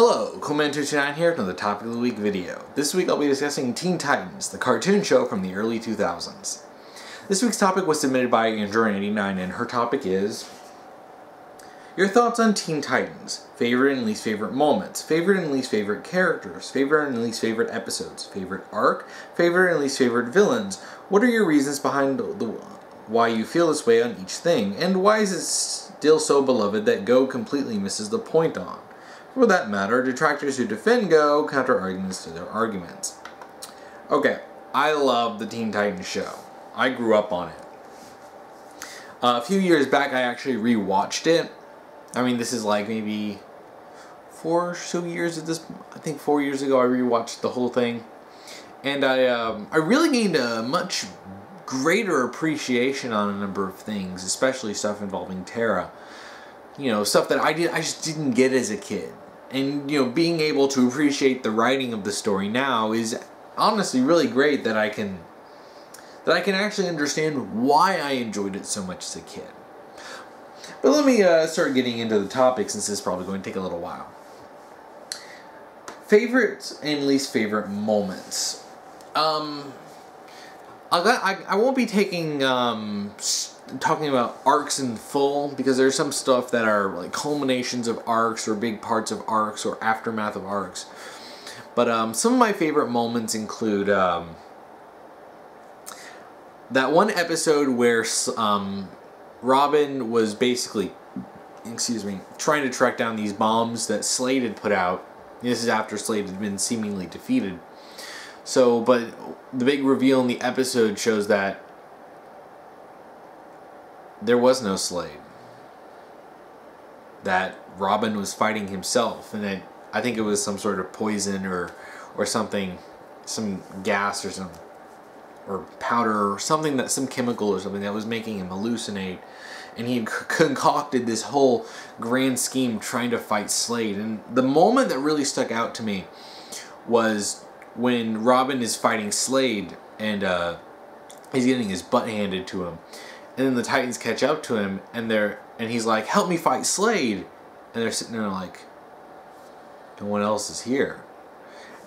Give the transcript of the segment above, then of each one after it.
Hello, Coleman229 here with another Topic of the Week video. This week I'll be discussing Teen Titans, the cartoon show from the early 2000s. This week's topic was submitted by Andrew99 and her topic is your thoughts on Teen Titans, favorite and least favorite moments, favorite and least favorite characters, favorite and least favorite episodes, favorite arc, favorite and least favorite villains. What are your reasons behind why you feel this way on each thing, and why is it still so beloved that Go completely misses the point on? For that matter, detractors who defend Go counter arguments to their arguments. Okay, I love the Teen Titans show. I grew up on it. A few years back, I actually rewatched it. I mean, this is like maybe 4 or so years at this. I think 4 years ago, I rewatched the whole thing, and I really gained a much greater appreciation on a number of things, especially stuff involving Tara. You know, stuff that I just didn't get as a kid. And, you know, being able to appreciate the writing of the story now is honestly really great that I can actually understand why I enjoyed it so much as a kid. But let me start getting into the topic, since this is probably going to take a little while. Favorites and least favorite moments. I won't be talking about arcs in full, because there's some stuff that are like culminations of arcs or big parts of arcs or aftermath of arcs. But some of my favorite moments include that one episode where Robin was basically, trying to track down these bombs that Slade had put out. This is after Slade had been seemingly defeated. So, but the big reveal in the episode shows that there was no Slade. That Robin was fighting himself, and that I think it was some sort of poison or something, some gas or some or powder or something, that some chemical or something that was making him hallucinate, and he concocted this whole grand scheme trying to fight Slade. And the moment that really stuck out to me was when Robin is fighting Slade, and he's getting his butt handed to him, and then the Titans catch up to him, and he's like, "Help me fight Slade," and they're sitting there like, no one else is here,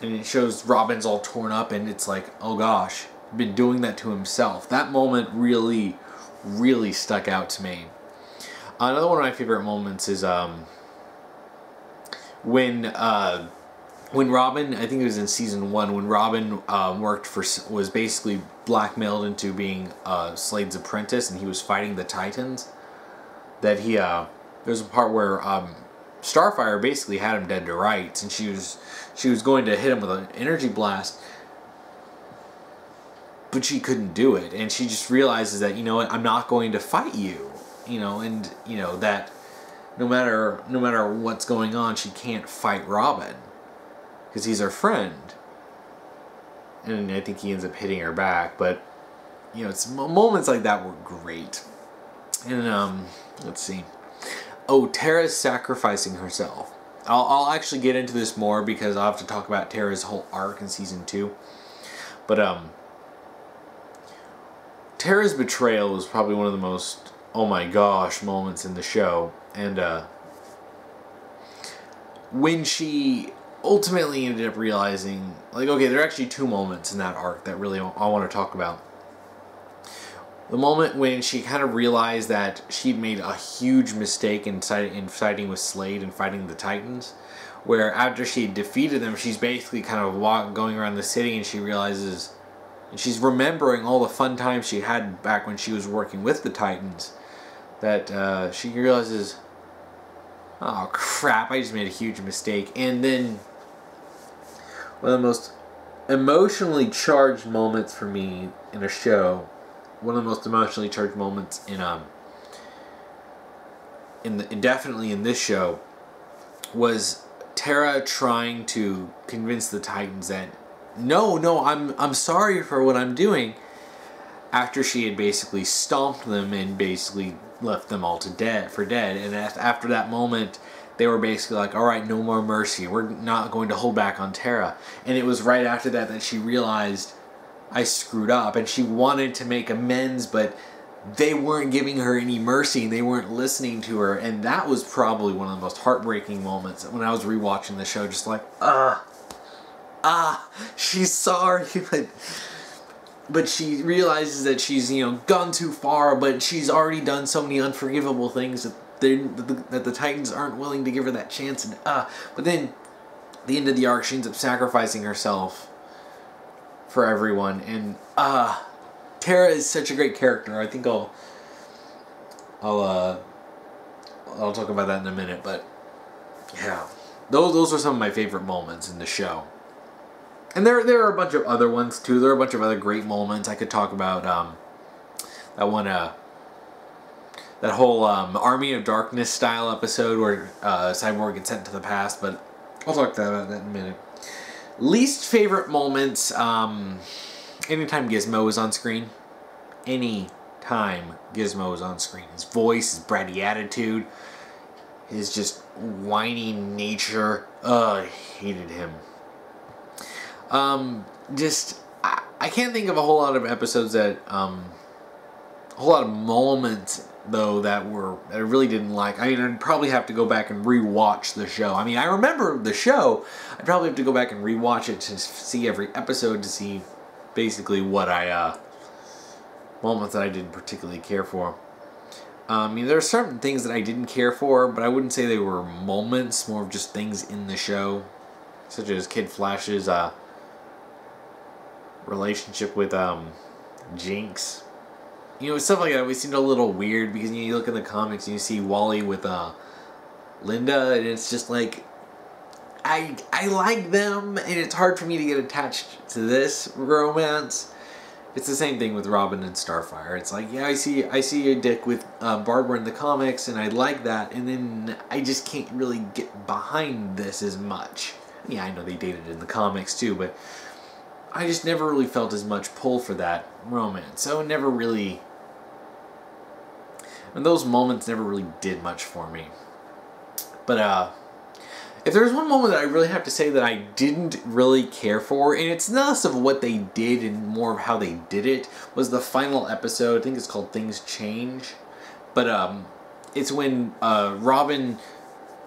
and it shows Robin's all torn up, and it's like, oh gosh, he's been doing that to himself. That moment really, really stuck out to me. Another one of my favorite moments is when Robin, I think it was in season 1, when Robin was basically blackmailed into being Slade's apprentice, and he was fighting the Titans. That there's a part where Starfire basically had him dead to rights, and she was going to hit him with an energy blast, but she couldn't do it, and she just realizes that, you know what, I'm not going to fight you, and that no matter what's going on, she can't fight Robin, because he's her friend. And I think he ends up hitting her back. But, it's moments like that were great. And, let's see. Oh, Tara's sacrificing herself. I'll actually get into this more, because I'll have to talk about Tara's whole arc in season 2. But, Tara's betrayal was probably one of the most, oh my gosh, moments in the show. And, when she ultimately ended up realizing, like, okay, there are actually 2 moments in that arc that really I want to talk about. The moment when she kind of realized that she'd made a huge mistake in siding with Slade and fighting the Titans, where after she defeated them, she's basically kind of going around the city, and she realizes, and she's remembering all the fun times she had back when she was working with the Titans, that she realizes, oh crap, I just made a huge mistake. And then one of the most emotionally charged moments for me in a show, one of the most emotionally charged moments definitely in this show, was Tara trying to convince the Titans that no, I'm sorry for what I'm doing, after she had basically stomped them and basically left them all for dead. And after that moment, they were basically like, all right, no more mercy. We're not going to hold back on Tara. And it was right after that she realized, I screwed up. And she wanted to make amends, but they weren't giving her any mercy, and they weren't listening to her, and that was probably one of the most heartbreaking moments when I was rewatching the show, just like, she's sorry, but she realizes that she's, gone too far, but she's already done so many unforgivable things that the Titans aren't willing to give her that chance, and but then at the end of the arc, she ends up sacrificing herself for everyone, and Tara is such a great character. I think I'll talk about that in a minute, but yeah, those are some of my favorite moments in the show. And there are a bunch of other ones too. There are a bunch of other great moments. I could talk about that one, that whole Army of Darkness style episode where Cyborg gets sent to the past, but I'll talk about that in a minute. Least favorite moments, anytime Gizmo is on screen. Anytime Gizmo is on screen. His voice, his bratty attitude, his just whiny nature. I hated him. I can't think of a whole lot of episodes that, a whole lot of moments, though, that I really didn't like. I mean, I'd probably have to go back and rewatch the show. I mean, I remember the show. I'd probably have to go back and rewatch it to see every episode to see basically what moments that I didn't particularly care for. I mean, there are certain things that I didn't care for, but I wouldn't say they were moments, more of just things in the show, such as Kid Flash's, relationship with Jinx. Stuff like that always seemed a little weird because you look in the comics and you see Wally with Linda, and it's just like I like them, and it's hard for me to get attached to this romance. It's the same thing with Robin and Starfire. It's like, yeah, I see a dick with Barbara in the comics, and I like that, and then I just can't really get behind this as much. Yeah, I know they dated in the comics too, but I just never really felt as much pull for that romance. So it never really... And those moments never really did much for me. But, if there's one moment that I really have to say that I didn't really care for, and it's less of what they did and more of how they did it, was the final episode. I think it's called Things Change. But, it's when, Robin...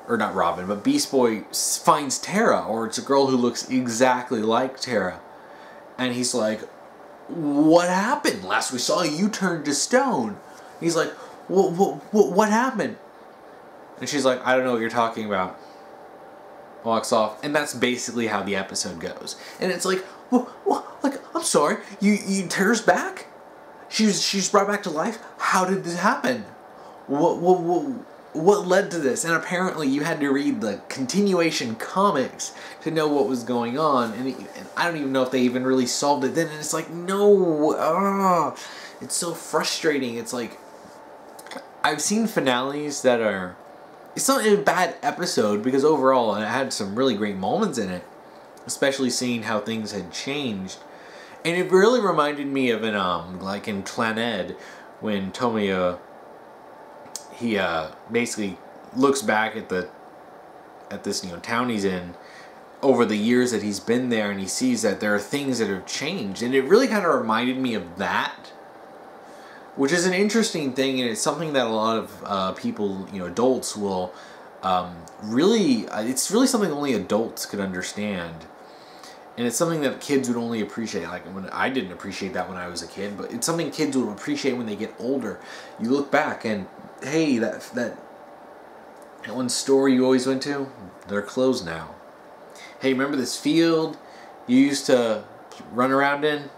Or not Robin, but Beast Boy finds Tara, or it's a girl who looks exactly like Tara. And he's like, what happened? Last we saw you turned to stone. He's like, what happened? And she's like, I don't know what you're talking about. Walks off. And that's basically how the episode goes. And it's like, like, I'm sorry, you Tara's back? She's brought back to life? How did this happen? What led to this? And apparently you had to read the continuation comics to know what was going on, and I don't even know if they even really solved it then, and it's like, no, it's so frustrating. It's like, I've seen finales that are, it's not a bad episode, because overall it had some really great moments in it, especially seeing how things had changed, and it really reminded me of like in Clan Ed, when Tomoya, he basically looks back at this town he's in over the years that he's been there, and he sees that there are things that have changed, and it really kind of reminded me of that, which is an interesting thing, and it's something that a lot of people, adults will really, it's really something only adults could understand, and it's something that kids would only appreciate. Like, when I didn't appreciate that when I was a kid, but it's something kids will appreciate when they get older. You look back and, hey, that one store you always went to, they're closed now. Hey, remember this field you used to run around in?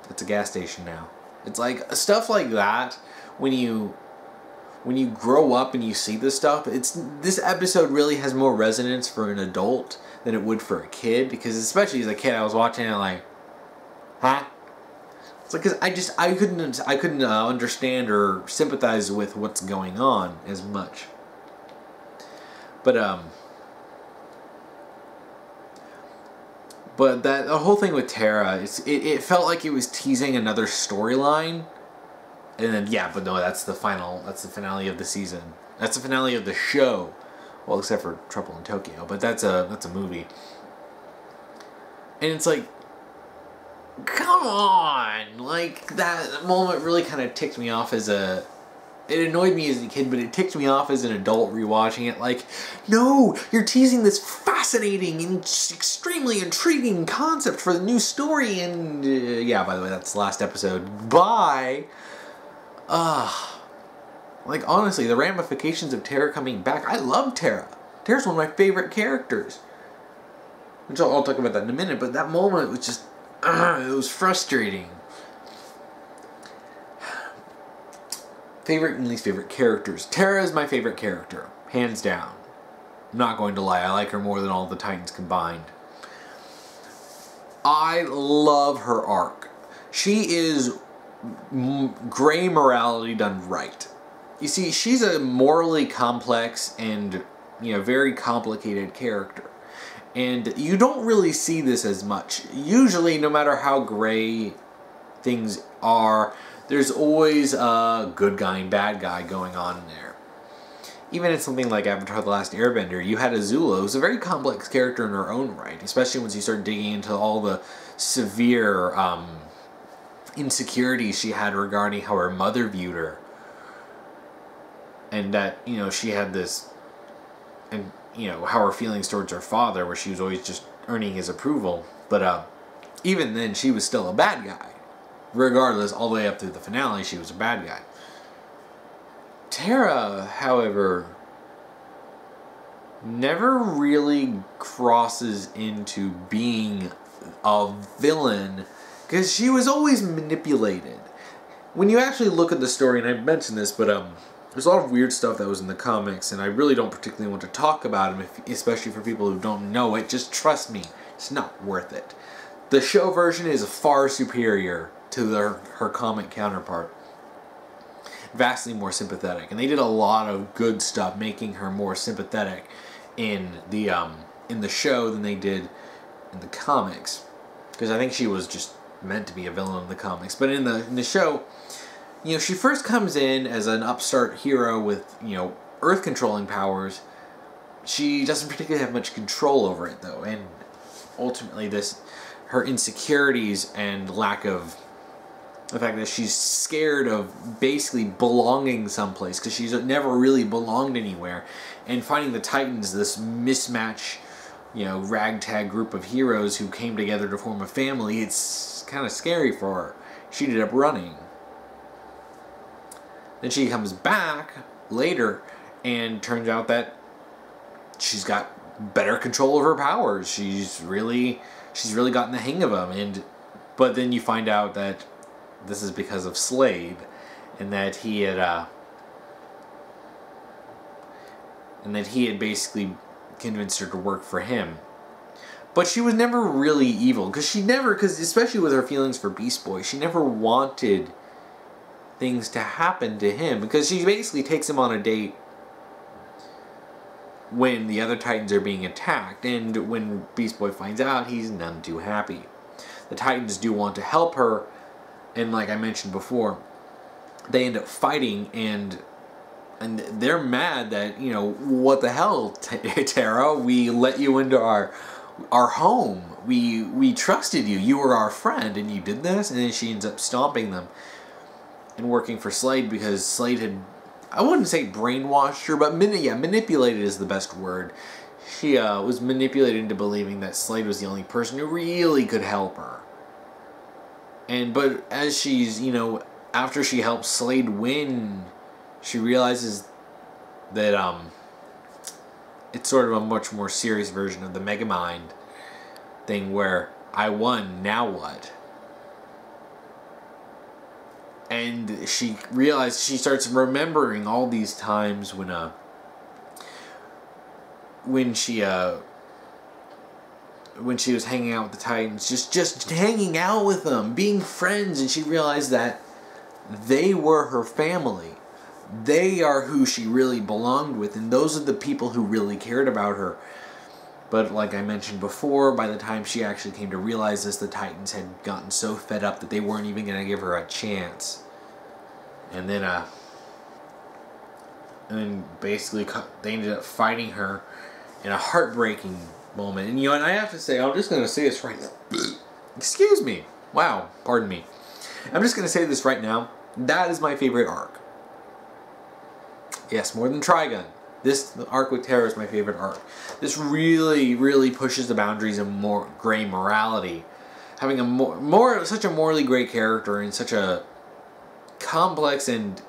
It's a gas station now. It's like stuff like that. When you grow up and you see this stuff, this episode really has more resonance for an adult than it would for a kid, because especially as a kid, I was watching it like, huh? It's like, because I couldn't understand or sympathize with what's going on as much. But the whole thing with Tara, it felt like it was teasing another storyline, and then but no, that's the finale of the season. That's the finale of the show. Well, except for Trouble in Tokyo, but that's a movie. And it's like, come on! Like, that moment really kind of ticked me off as a... It annoyed me as a kid, but it ticked me off as an adult rewatching it. Like, no, you're teasing this fascinating and extremely intriguing concept for the new story. And yeah, by the way, that's the last episode. Bye. Like, honestly, the ramifications of Tara coming back. I love Tara. Tara's one of my favorite characters. Which I'll talk about that in a minute. But that moment was just, it was frustrating. Favorite and least favorite characters. Tara is my favorite character, hands down. I'm not going to lie, I like her more than all the Titans combined. I love her arc. She is gray morality done right. You see, she's a morally complex and, you know, very complicated character. And you don't really see this as much. Usually, no matter how gray things are, there's always a good guy and bad guy going on in there. Even in something like Avatar: The Last Airbender, you had Azula, who's a very complex character in her own right, especially once you start digging into all the severe insecurities she had regarding how her mother viewed her. And that, you know, she had this, and, you know, how her feelings towards her father, where she was always just earning his approval. But even then, she was still a bad guy. Regardless, all the way up through the finale, she was a bad guy. Tara, however, never really crosses into being a villain, because she was always manipulated. When you actually look at the story, and I've mentioned this, but there's a lot of weird stuff that was in the comics, and I really don't particularly want to talk about them, especially for people who don't know it. Just trust me, it's not worth it. The show version is far superior to her comic counterpart. Vastly more sympathetic. And they did a lot of good stuff making her more sympathetic in the show than they did in the comics. Because I think she was just meant to be a villain in the comics. But in the show, you know, she first comes in as an upstart hero with, you know, earth controlling powers. She doesn't particularly have much control over it, though. And ultimately her insecurities and lack of the fact that she's scared of basically belonging someplace, because she's never really belonged anywhere, and finding the Titans, this mismatch, you know, ragtag group of heroes who came together to form a family, it's kind of scary for her. She ended up running. Then she comes back later, and turns out that she's got better control of her powers. She's really gotten the hang of them, but then you find out that this is because of Slade, and that he had basically convinced her to work for him. But she was never really evil, because especially with her feelings for Beast Boy, she never wanted things to happen to him, because she basically takes him on a date when the other Titans are being attacked, and when Beast Boy finds out, he's none too happy. The Titans do want to help her, and like I mentioned before, they end up fighting, and they're mad that, you know, what the hell, Tara? We let you into our home. We trusted you. You were our friend, and you did this? And then she ends up stomping them and working for Slade, because Slade had, I wouldn't say brainwashed her, but manipulated is the best word. She was manipulated into believing that Slade was the only person who really could help her. But as she's, you know, after she helps Slade win, she realizes that it's sort of a much more serious version of the Megamind thing, where I won, now what? And she starts remembering all these times when she was hanging out with the Titans, just hanging out with them, being friends, and she realized that they were her family. They are who she really belonged with, and those are the people who really cared about her. But like I mentioned before, by the time she actually came to realize this, the Titans had gotten so fed up that they weren't even going to give her a chance. And then basically they ended up fighting her in a heartbreaking moment. And, you know, and I have to say, I'm just going to say this right now. Excuse me. Wow, pardon me. I'm just going to say this right now. That is my favorite arc. Yes, more than Trigun. This arc with Terra is my favorite arc. This really, really pushes the boundaries of more gray morality. Having a such a morally gray character in such a complex and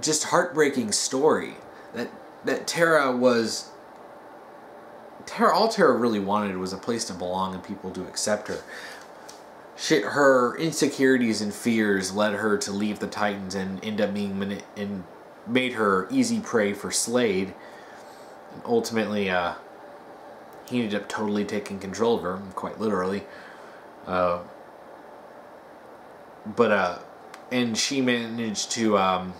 just heartbreaking story that Terra was. All Terra really wanted was a place to belong and people to accept her. Her insecurities and fears led her to leave the Titans and end up being made her easy prey for Slade. And ultimately, he ended up totally taking control of her, quite literally. And she managed to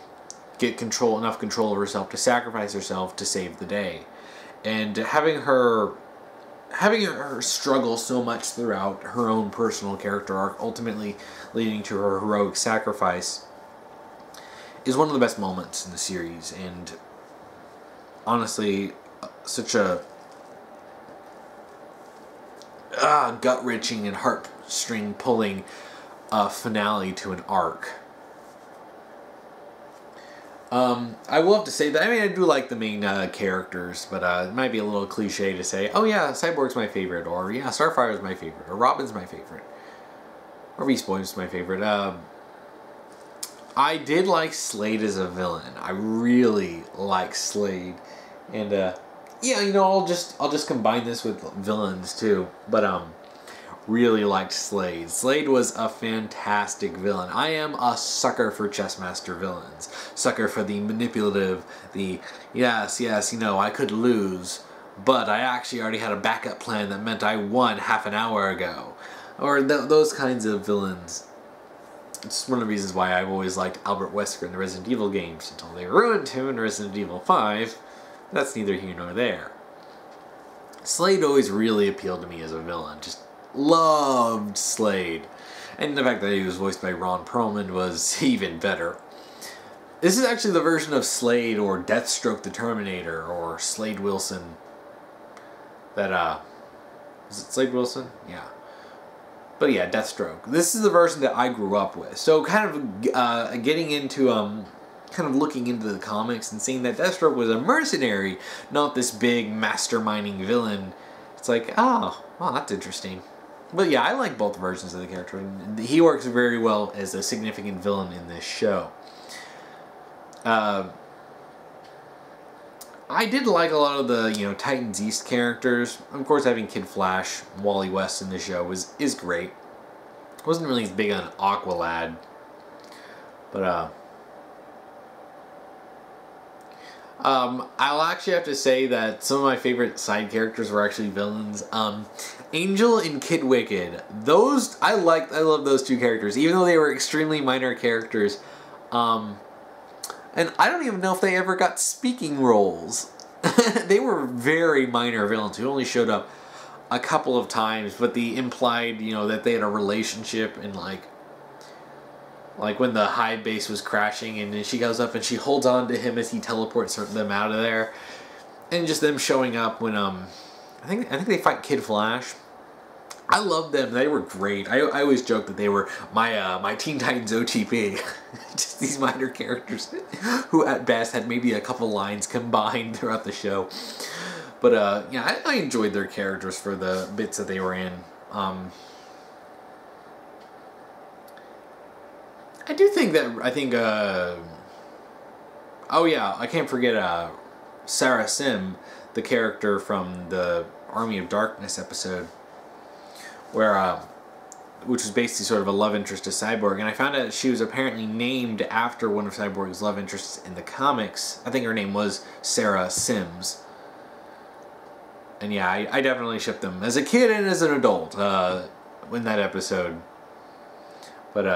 get enough control of herself to sacrifice herself to save the day. And having her struggle so much throughout her own personal character arc, ultimately leading to her heroic sacrifice, is one of the best moments in the series, and honestly, such a gut-wrenching and heartstring-pulling finale to an arc. I will have to say that, I mean, I do like the main characters, but it might be a little cliche to say, oh yeah, Cyborg's my favorite, or yeah, Starfire's my favorite, or Robin's my favorite, or Beast Boy's my favorite. I did like Slade as a villain. I really like Slade, and yeah, you know, I'll just combine this with villains too. But really liked Slade. Slade was a fantastic villain. I am a sucker for chessmaster villains. Sucker for the manipulative, the yes, you know, I could lose, but I actually already had a backup plan that meant I won half an hour ago, or those kinds of villains. It's one of the reasons why I've always liked Albert Wesker in the Resident Evil games, until they ruined him in Resident Evil 5. That's neither here nor there. Slade always really appealed to me as a villain. Just loved Slade. And the fact that he was voiced by Ron Perlman was even better. This is actually the version of Slade or Deathstroke the Terminator or Slade Wilson that, is it Slade Wilson? Yeah. But yeah, Deathstroke. This is the version that I grew up with. So kind of getting into, kind of looking into the comics and seeing that Deathstroke was a mercenary, not this big masterminding villain. It's like, oh, well, that's interesting. But yeah, I like both versions of the character. He works very well as a significant villain in this show. I did like a lot of the, you know, Titans East characters. Of course, having Kid Flash, Wally West in the show is great. Wasn't really as big on Aqualad, but I'll actually have to say that some of my favorite side characters were actually villains. Angel and Kid Wicked. Those I love those two characters, even though they were extremely minor characters. And I don't even know if they ever got speaking roles. They were very minor villains who only showed up a couple of times, but the implied, you know, that they had a relationship, and like when the hive base was crashing and then she goes up and she holds on to him as he teleports them out of there. And just them showing up when I think they fight Kid Flash. I loved them. They were great. I always joke that they were my Teen Titans OTP. Just these minor characters who at best had maybe a couple lines combined throughout the show. But yeah, I enjoyed their characters for the bits that they were in. I do think that oh yeah, I can't forget Sarah Sim, the character from the Army of Darkness episode, where which was basically sort of a love interest to Cyborg, and I found out she was apparently named after one of Cyborg's love interests in the comics. I think her name was Sarah Sims. And yeah, I definitely shipped them as a kid and as an adult in that episode. But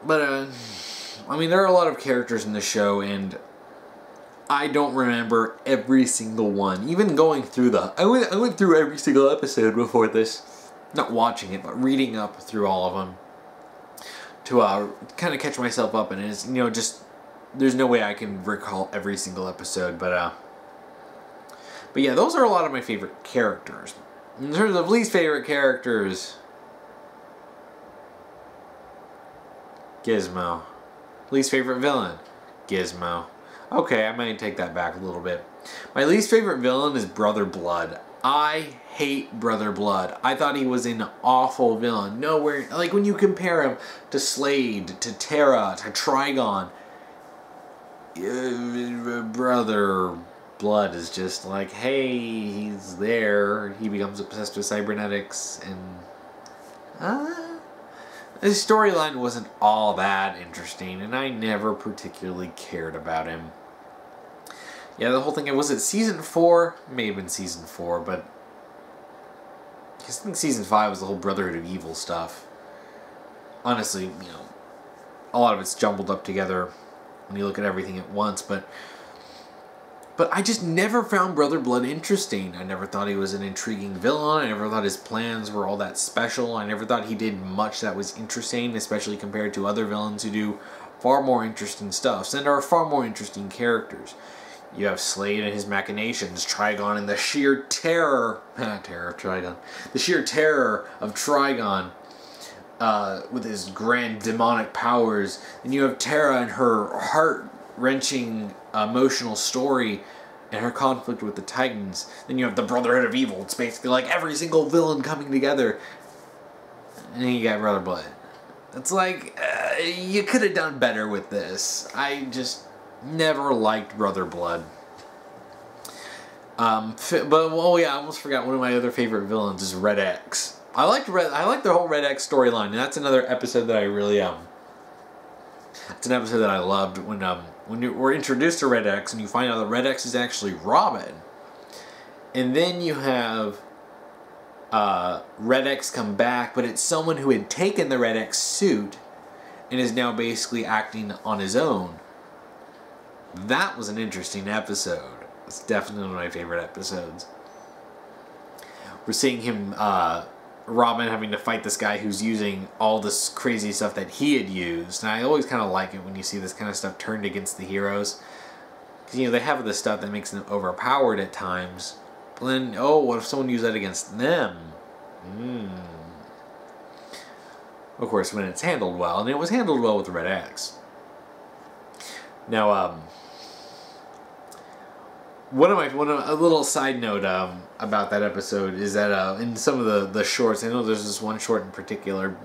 I mean, there are a lot of characters in the show, and I don't remember every single one. Even going through I went through every single episode before this, not watching it, but reading up through all of them to kind of catch myself up. And it's, you know, just there's no way I can recall every single episode, but But yeah, those are a lot of my favorite characters. In terms of least favorite characters, Gizmo. Least favorite villain, Gizmo. Okay, I might take that back a little bit. My least favorite villain is Brother Blood. I hate Brother Blood. I thought he was an awful villain. Nowhere, like when you compare him to Slade, to Terra, to Trigon, Brother Blood is just like, hey, he's there. He becomes obsessed with cybernetics, and his storyline wasn't all that interesting, and I never particularly cared about him. Yeah, the whole thing, was it season 4? May have been season 4, but I think season 5 was the whole Brotherhood of Evil stuff. Honestly, a lot of it's jumbled up together when you look at everything at once, but I just never found Brother Blood interesting. I never thought he was an intriguing villain. I never thought his plans were all that special. I never thought he did much that was interesting, especially compared to other villains who do far more interesting stuff and are far more interesting characters. You have Slade and his machinations, Trigon and the sheer terror, the sheer terror of Trigon with his grand demonic powers. And you have Terra and her heart-wrenching emotional story and her conflict with the Titans. Then you have the Brotherhood of Evil. It's basically like every single villain coming together. And then you got Brother Blood. It's like, you could have done better with this. I just never liked Brother Blood. I almost forgot one of my other favorite villains is Red X. I like the whole Red X storyline, and that's another episode that I really it's an episode that I loved when you were introduced to Red X and you find out that Red X is actually Robin. And then you have Red X come back, but it's someone who had taken the Red X suit and is now basically acting on his own. That was an interesting episode. It's definitely one of my favorite episodes. We're seeing him, Robin having to fight this guy who's using all this crazy stuff that he had used. And I always kind of like it when you see this kind of stuff turned against the heroes. Because, they have this stuff that makes them overpowered at times. But then, what if someone used that against them? Of course, when it's handled well. And it was handled well with Red X. Now, a little side note about that episode is that in some of the shorts, I know there's this one short in particular.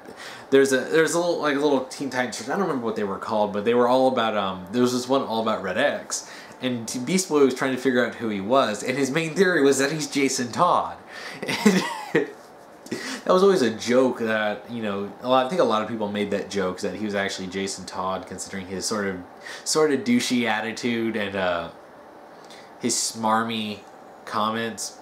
There's a little Teen Titans short. I don't remember what they were called, but they were all about there was this one all about Red X, and Beast Boy was trying to figure out who he was, and his main theory was that he's Jason Todd. And that was always a joke that I think a lot of people made that joke that he was actually Jason Todd, considering his sort of douchey attitude and his smarmy comments.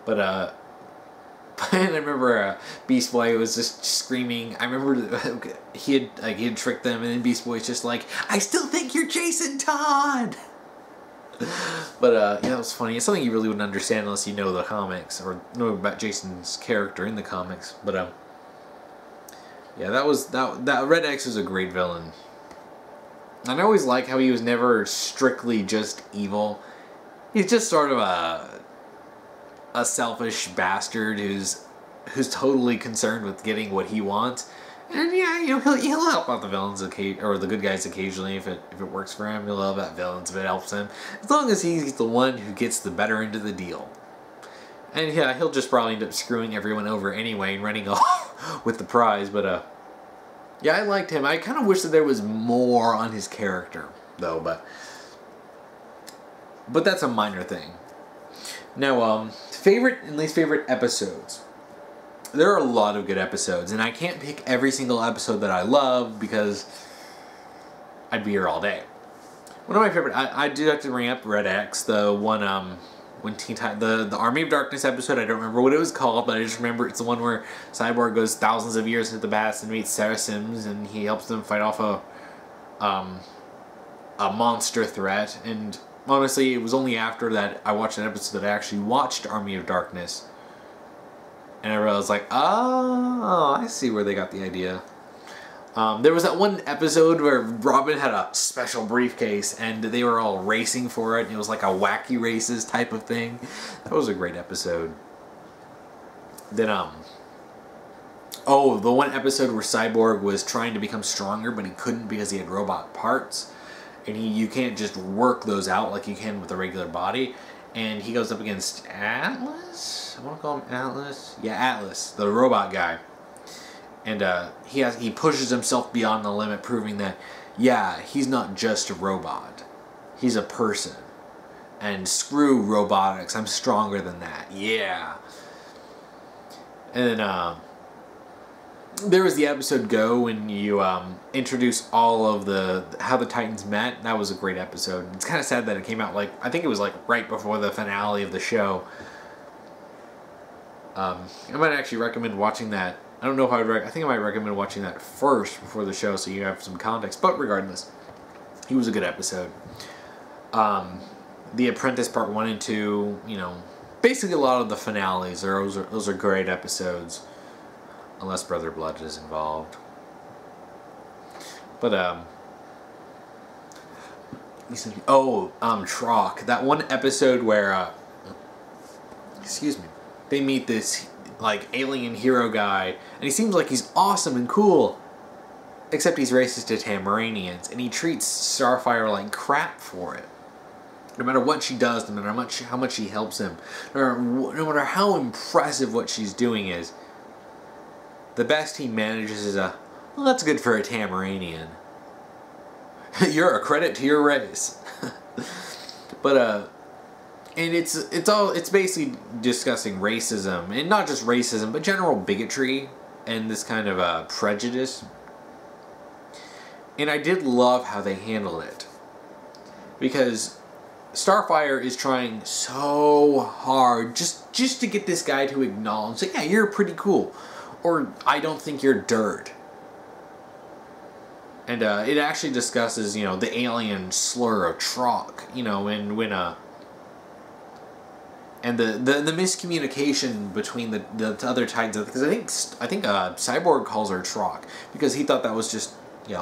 But I remember Beast Boy was just screaming. I remember he had tricked them, and then Beast Boy's just like, "I still think you're Jason Todd." But that was funny. It's something you really wouldn't understand unless you know the comics or know about Jason's character in the comics. But that Red X was a great villain. And I always like how he was never strictly just evil. He's just sort of a selfish bastard who's totally concerned with getting what he wants. And he'll help out the villains or the good guys occasionally if it works for him. He'll help out villains if it helps him, as long as he's the one who gets the better end of the deal. And yeah, he'll just probably end up screwing everyone over anyway and running off with the prize. But yeah, I liked him. I kind of wish that there was more on his character though, but that's a minor thing. Now, favorite and least favorite episodes. There are a lot of good episodes, and I can't pick every single episode that I love because I'd be here all day. One of my favorite, I do have to bring up Red X, the one, when the Army of Darkness episode. I don't remember what it was called, but I just remember it's the one where Cyborg goes thousands of years into the past and meets Sarah Sims, and he helps them fight off a monster threat. And honestly, it was only after that I watched that episode that I actually watched Army of Darkness. And I was like, oh, I see where they got the idea. There was that one episode where Robin had a special briefcase and they were all racing for it. It was like a wacky races type of thing. That was a great episode. Then, oh, the one episode where Cyborg was trying to become stronger, but he couldn't because he had robot parts. And you can't just work those out like you can with a regular body. And he goes up against Atlas? I want to call him Atlas. Yeah, Atlas, the robot guy. And he pushes himself beyond the limit, proving that, yeah, he's not just a robot. He's a person. And screw robotics, I'm stronger than that. Yeah. And then there was the episode Go when you introduce all of how the Titans met. That was a great episode. It's kind of sad that it came out I think it was right before the finale of the show. I might actually recommend watching that. I don't know if I think I might recommend watching that first before the show so you have some context. But regardless, it was a good episode. The Apprentice Part 1 and 2, basically a lot of the finales. Those are great episodes. Unless Brother Blood is involved. But, Trock. That one episode where, excuse me, they meet this alien hero guy, and he seems like he's awesome and cool, except he's racist to Tamaranians, and he treats Starfire like crap for it. No matter what she does, no matter how much she helps him, no matter how impressive what she's doing is, the best he manages is well, that's good for a Tamaranian. You're a credit to your race. But, and it's basically discussing racism, and not just racism, but general bigotry and this kind of prejudice. And I did love how they handled it, because Starfire is trying so hard just to get this guy to acknowledge, yeah, you're pretty cool, or I don't think you're dirt. And it actually discusses, the alien slur of Trock, and the miscommunication between the other Titans, because I think Cyborg calls her Trock because he thought that was just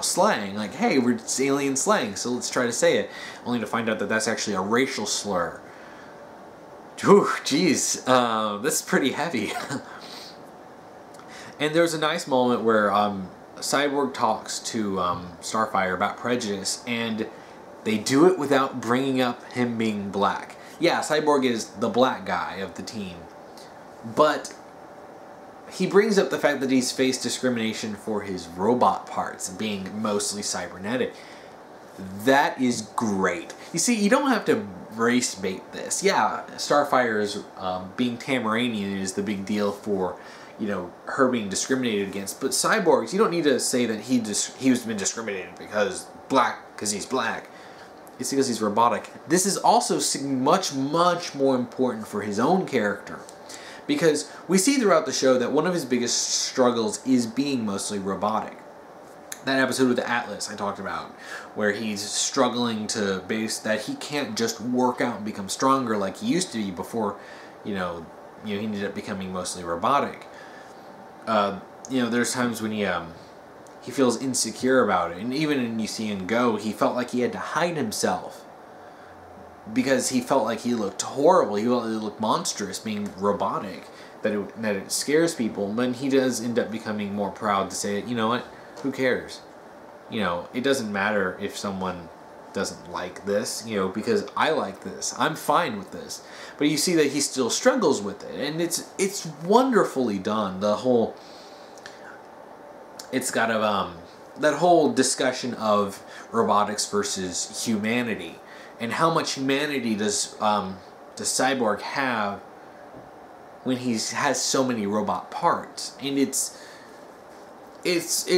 slang, like, hey, we're alien slang, so let's try to say it, only to find out that that's actually a racial slur. Whew, jeez, this is pretty heavy. And there's a nice moment where Cyborg talks to Starfire about prejudice, and they do it without bringing up him being black. Yeah, Cyborg is the black guy of the team, but he brings up the fact that he's faced discrimination for his robot parts being mostly cybernetic. That is great. You see, you don't have to race bait this. Yeah, Starfire's being Tamaranian is the big deal for, her being discriminated against. But Cyborgs, you don't need to say that he's been discriminated because he's black. It's because he's robotic. This is also much, much more important for his own character, because we see throughout the show that one of his biggest struggles is being mostly robotic. That episode with Atlas I talked about, where he's struggling to base that he can't just work out and become stronger like he used to be before, he ended up becoming mostly robotic. There's times when he feels insecure about it, and even when you see him Go, he felt like he had to hide himself because he felt like he looked horrible. He looked monstrous being robotic, that it scares people. But he does end up becoming more proud to say, you know what, who cares? It doesn't matter if someone doesn't like this, because I like this. I'm fine with this. But you see that he still struggles with it, and it's wonderfully done. It's got that whole discussion of robotics versus humanity, and how much humanity does Cyborg have when he has so many robot parts, and it's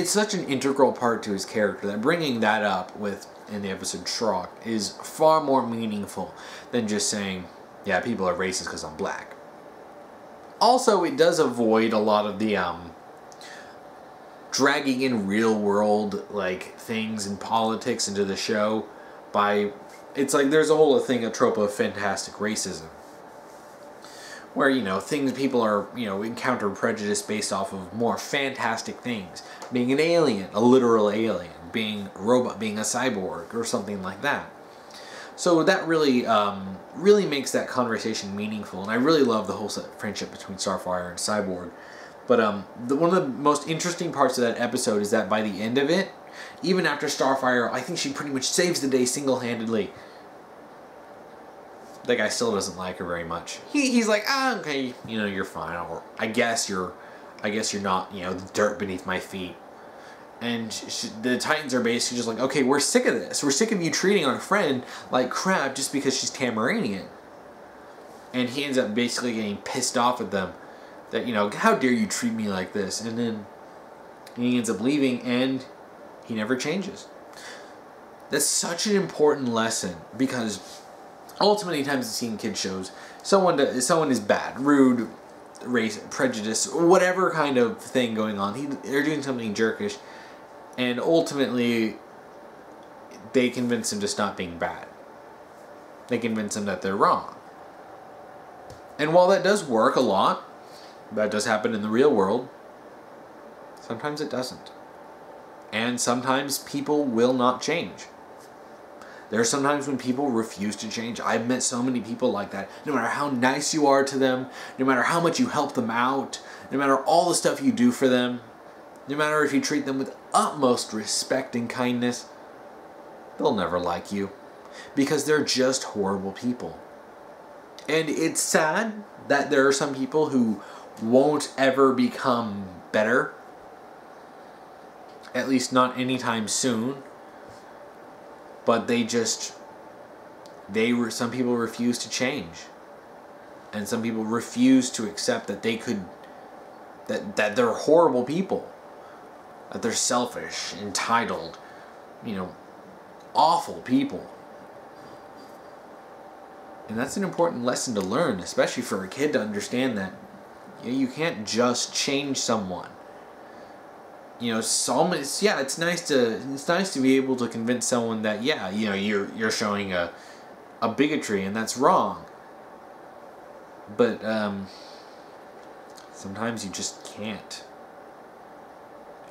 such an integral part to his character that bringing that up in the episode Trock is far more meaningful than just saying, yeah, people are racist because I'm black. Also, it does avoid a lot of the dragging in real world things and politics into the show it's like there's a trope of fantastic racism, where, you know, people are, you know, encounter prejudice based off of more fantastic things. Being an alien, a literal alien, being a robot, being a cyborg, or something like that. So that really, really makes that conversation meaningful, and I really love the whole friendship between Starfire and Cyborg. But one of the most interesting parts of that episode is that by the end of it, even after Starfire, I think she pretty much saves the day single-handedly. The guy still doesn't like her very much. He's like, okay, you know, you're fine. Or I guess you're not, you know, the dirt beneath my feet. And the Titans are basically just like, okay, we're sick of this. We're sick of you treating our friend like crap just because she's Tamaranian. And he ends up basically getting pissed off at them. That, you know, how dare you treat me like this? And then he ends up leaving and he never changes. That's such an important lesson because ultimately times I've seen kids shows, someone is bad, rude, race, prejudice, whatever kind of thing going on. They're doing something jerkish, and ultimately they convince him to stop being bad. They convince him that they're wrong. And while that does work a lot, that does happen in the real world, sometimes it doesn't. And sometimes people will not change. There are some times when people refuse to change. I've met so many people like that. No matter how nice you are to them, no matter how much you help them out, no matter all the stuff you do for them, no matter if you treat them with utmost respect and kindness, they'll never like you. Because they're just horrible people. And it's sad that there are some people who won't ever become better. At least not anytime soon. But some people refuse to change. And some people refuse to accept that that they're horrible people. That they're selfish, entitled, you know, awful people. And that's an important lesson to learn, especially for a kid to understand that, you know, you can't just change someone. You know, it's nice to be able to convince someone that, yeah, you know, you're showing a bigotry and that's wrong. But sometimes you just can't.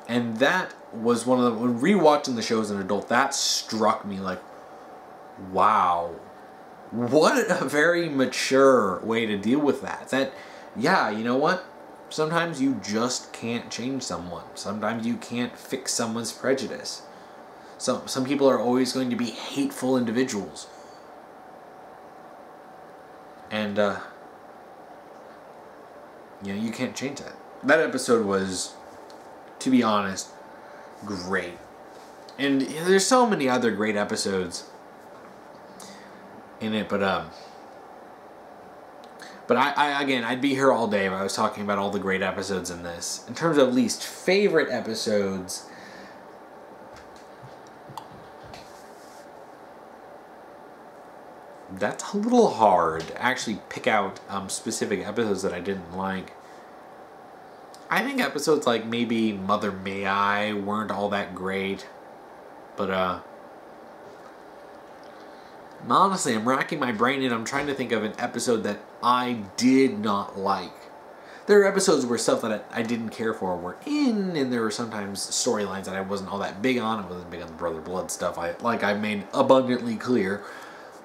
And that was when rewatching the show as an adult, that struck me like, wow, what a very mature way to deal with that. That, yeah, you know what? Sometimes you just can't change someone. Sometimes you can't fix someone's prejudice. Some people are always going to be hateful individuals. And, you know, you can't change that. That episode was, to be honest, great. And you know, there's so many other great episodes in it, but I'd be here all day if I was talking about all the great episodes in this. In terms of least favorite episodes, that's a little hard to actually pick out specific episodes that I didn't like. I think episodes like maybe Mother May I weren't all that great, but honestly, I'm racking my brain and I'm trying to think of an episode that I did not like. There are episodes where stuff that I didn't care for were in, and there were sometimes storylines that I wasn't all that big on. I wasn't big on the Brother Blood stuff, I made abundantly clear.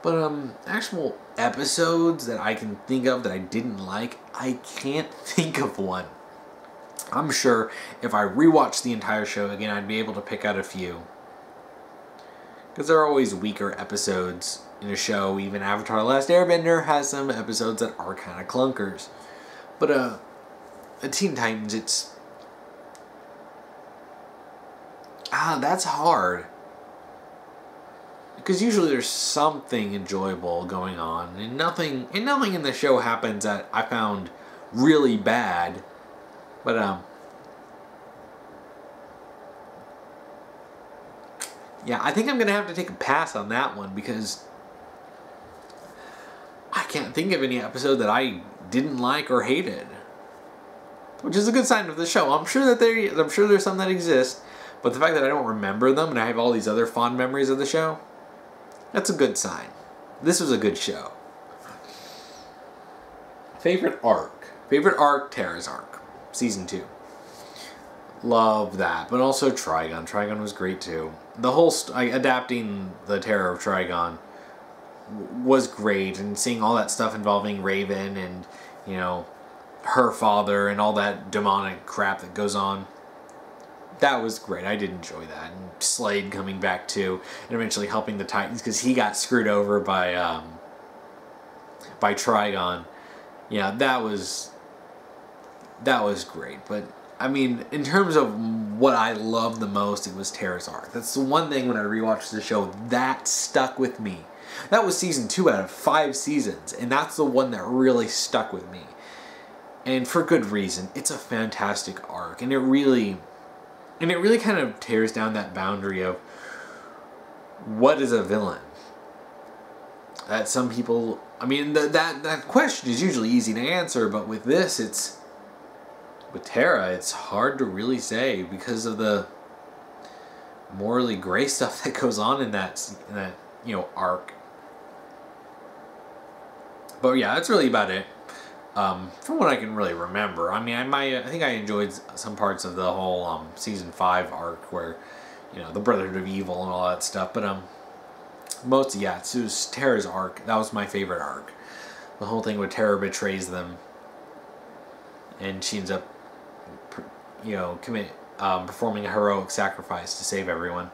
But actual episodes that I can think of that I didn't like, I can't think of one. I'm sure if I rewatched the entire show again, I'd be able to pick out a few. Because there are always weaker episodes in a show. Even Avatar: The Last Airbender has some episodes that are kind of clunkers. But Teen Titans, that's hard. Because usually there's something enjoyable going on, and nothing in the show happens that I found really bad. But yeah, I think I'm gonna have to take a pass on that one because I can't think of any episode that I didn't like or hated, which is a good sign of the show. I'm sure there's some that exist, but the fact that I don't remember them and I have all these other fond memories of the show, that's a good sign. This was a good show. Favorite arc? Favorite arc, Terra's arc. Season 2. Love that. But also Trigon. Trigon was great too. The whole adapting the Terror of Trigon was great, and seeing all that stuff involving Raven and, you know, her father and all that demonic crap that goes on. That was great. I did enjoy that. And Slade coming back too, and eventually helping the Titans because he got screwed over by Trigon. Yeah, that was great. But I mean, in terms of what I loved the most, it was Terra's arc. That's the one thing when I rewatched the show that stuck with me. That was season 2 out of 5 seasons, and that's the one that really stuck with me. And for good reason. It's a fantastic arc, and it really kind of tears down that boundary of what is a villain. That some people, I mean, that question is usually easy to answer, but with this, with Terra, it's hard to really say because of the morally gray stuff that goes on in that arc. But yeah, that's really about it. From what I can really remember. I mean, I think I enjoyed some parts of the whole season 5 arc where, you know, the Brotherhood of Evil and all that stuff. But mostly, yeah, it was Terra's arc. That was my favorite arc. The whole thing where Terra betrays them, and she ends up, you know, performing a heroic sacrifice to save everyone.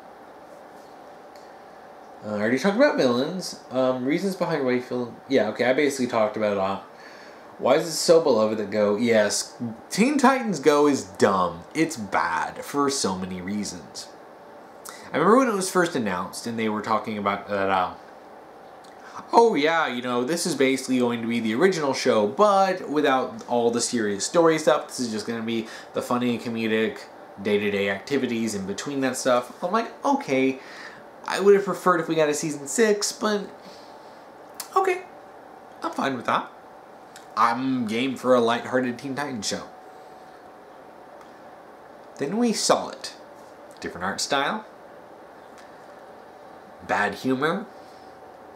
I already talked about villains. Reasons behind why you feel... Yeah, okay, I basically talked about it. Why is it so beloved that Go? Yes, Teen Titans Go is dumb. It's bad for so many reasons. I remember when it was first announced and they were talking about that, oh yeah, you know, this is basically going to be the original show, but without all the serious story stuff. This is just going to be the funny, comedic, day-to-day activities in between that stuff. I'm like, okay, I would have preferred if we got a season 6, but okay, I'm fine with that. I'm game for a lighthearted Teen Titans show. Then we saw it. Different art style. Bad humor.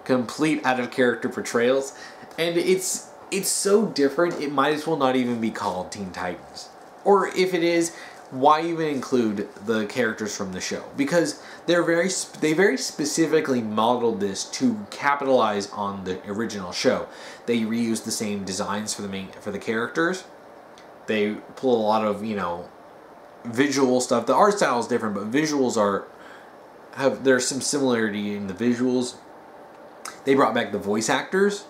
Complete out-of-character portrayals. And it's so different, it might as well not even be called Teen Titans. Or if it is, why even include the characters from the show? Because they very specifically modeled this to capitalize on the original show. They reused the same designs for the characters. They pull a lot of, you know, visual stuff. The art style is different, but visuals there's some similarity in the visuals. They brought back the voice actors.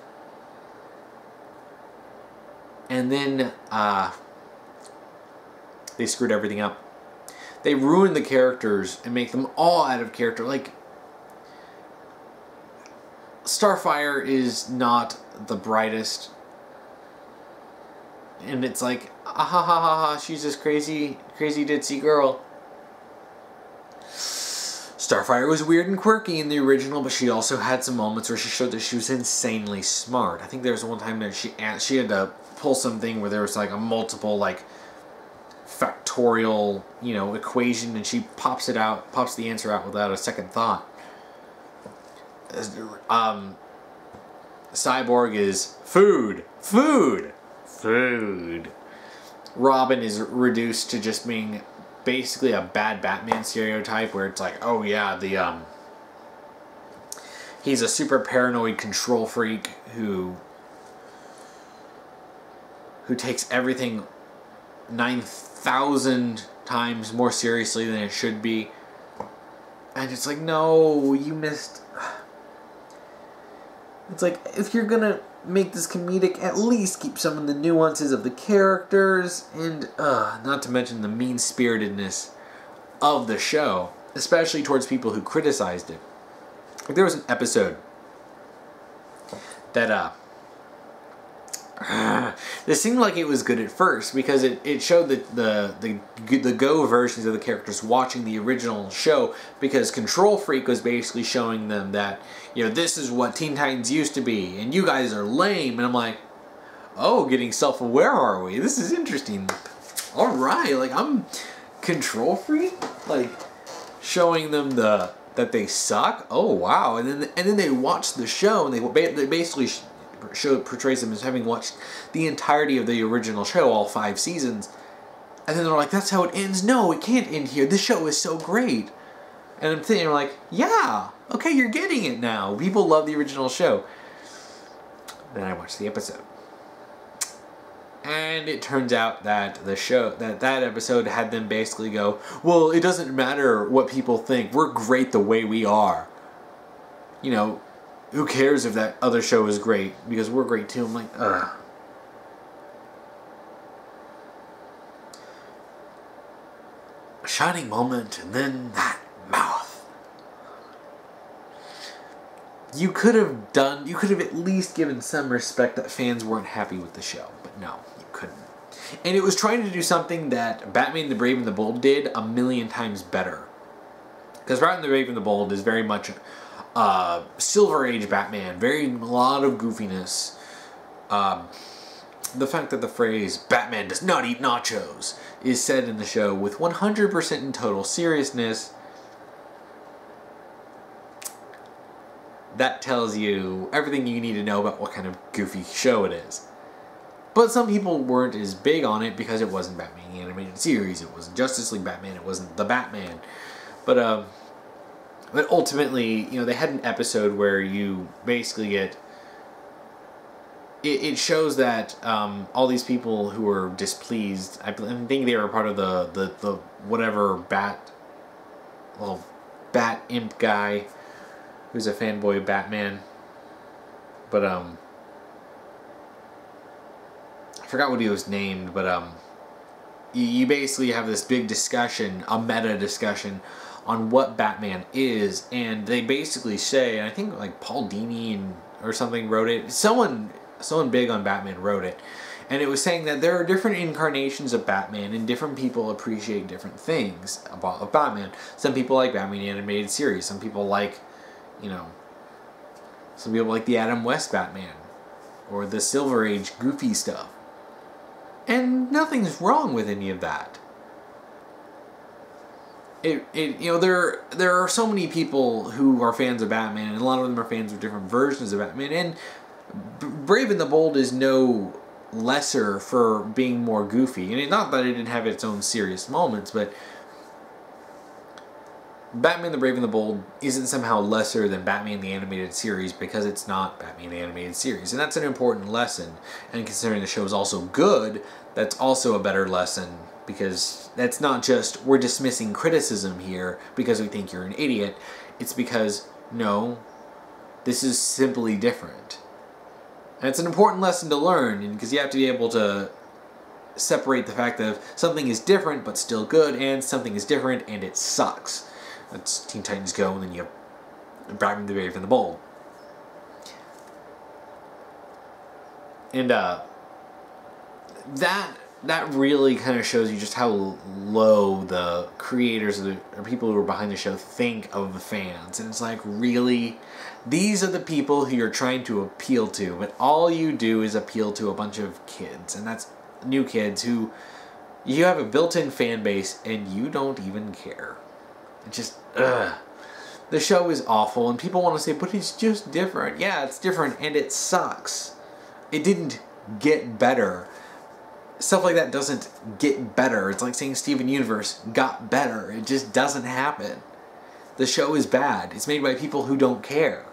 And then they screwed everything up. They ruined the characters and make them all out of character. Like, Starfire is not the brightest. And it's like, ah ha ha ha ha, she's this crazy ditzy girl. Starfire was weird and quirky in the original, but she also had some moments where she showed that she was insanely smart. I think there was one time that she had to pull something where there was like a multiple, like, factorial, you know, equation, and she pops the answer out without a second thought. Cyborg is food. Robin is reduced to just being basically a bad Batman stereotype, where it's like, oh yeah, he's a super paranoid control freak who takes everything 9,000 times more seriously than it should be. And it's like, no, you missed. It's like, if you're gonna make this comedic, at least keep some of the nuances of the characters, and not to mention the mean-spiritedness of the show, especially towards people who criticized it. Like, there was an episode that this seemed like it was good at first, because it showed the Go versions of the characters watching the original show, because Control Freak was basically showing them that, you know, this is what Teen Titans used to be, and you guys are lame. And I'm like, oh, getting self-aware, are we? This is interesting. Alright, like, I'm Control Freak? Like, showing them that they suck? Oh, wow. And then they watch the show, and they basically show portrays them as having watched the entirety of the original show, all 5 seasons. And then they're like, that's how it ends? No, it can't end here. This show is so great. And I'm thinking, like, yeah, okay, you're getting it now. People love the original show. Then I watched the episode. And it turns out that that episode had them basically go, well, it doesn't matter what people think. We're great the way we are. You know, who cares if that other show is great? Because we're great too. I'm like, ugh. A shining moment, and then that mouth. You could have at least given some respect that fans weren't happy with the show, but no, you couldn't. And it was trying to do something that Batman the Brave and the Bold did a million times better. Because Batman the Brave and the Bold is very much Silver Age Batman, a lot of goofiness. The fact that the phrase, Batman does not eat nachos, is said in the show with 100% in total seriousness, that tells you everything you need to know about what kind of goofy show it is. But some people weren't as big on it because it wasn't Batman the Animated Series, it wasn't Justice League Batman, it wasn't the Batman. But ultimately, you know, they had an episode where you basically get... It shows that all these people who were displeased, I think they were part of the whatever bat imp guy who's a fanboy of Batman. But I forgot what he was named, but you basically have this big discussion, a meta discussion on what Batman is, and they basically say, and I think like Paul Dini or something wrote it, someone big on Batman wrote it, and it was saying that there are different incarnations of Batman and different people appreciate different things about Batman. Some people like Batman the Animated Series, some people like, you know, some people like the Adam West Batman or the Silver Age goofy stuff. And nothing's wrong with any of that. You know, there are so many people who are fans of Batman, and a lot of them are fans of different versions of Batman, and Brave and the Bold is no lesser for being more goofy. And not that it didn't have its own serious moments, but Batman the Brave and the Bold isn't somehow lesser than Batman the Animated Series because it's not Batman the Animated Series. And that's an important lesson. And considering the show is also good, that's also a better lesson, because that's not just we're dismissing criticism here because we think you're an idiot. It's because, no, this is simply different. And it's an important lesson to learn, because you have to be able to separate the fact that something is different but still good, and something is different and it sucks. That's Teen Titans Go, and then you have Batman the Brave and the Bold. And that really kind of shows you just how low the creators or people who are behind the show think of the fans. And it's like, really? These are the people who you're trying to appeal to, but all you do is appeal to a bunch of kids. And that's new kids who you have a built-in fan base and you don't even care. It's just, ugh. The show is awful, and people want to say, but it's just different. Yeah, it's different, and it sucks. It didn't get better. Stuff like that doesn't get better. It's like saying Steven Universe got better. It just doesn't happen. The show is bad. It's made by people who don't care.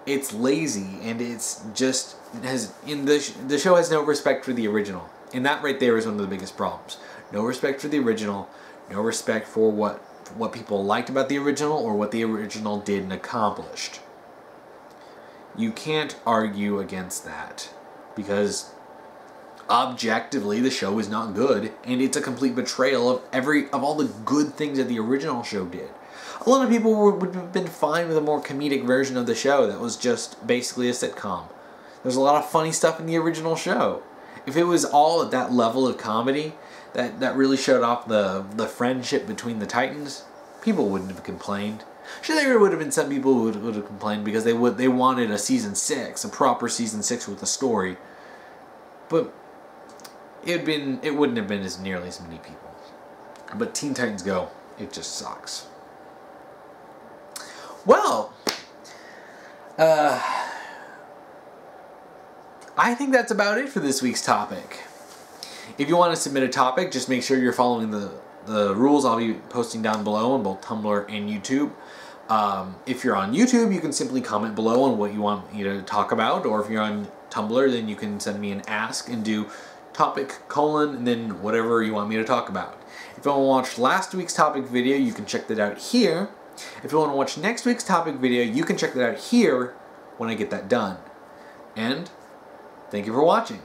It's lazy, and it's just the show has no respect for the original. And that right there is one of the biggest problems. No respect for the original. No respect for what people liked about the original or what the original did and accomplished. You can't argue against that, because objectively the show is not good, and it's a complete betrayal of all the good things that the original show did. A lot of people would have been fine with a more comedic version of the show that was just basically a sitcom. There's a lot of funny stuff in the original show. If it was all at that level of comedy that really showed off the friendship between the Titans, people wouldn't have complained. Sure, there would have been some people who would have complained because they wanted a season 6, a proper season 6 with a story. But it wouldn't have been as nearly as many people. But Teen Titans Go, it just sucks. Well, I think that's about it for this week's topic. If you want to submit a topic, just make sure you're following the rules I'll be posting down below on both Tumblr and YouTube. If you're on YouTube, you can simply comment below on what you want me to talk about, or if you're on Tumblr, then you can send me an ask and do topic : and then whatever you want me to talk about. If you want to watch last week's topic video, you can check that out here. If you want to watch next week's topic video, you can check that out here when I get that done. And thank you for watching.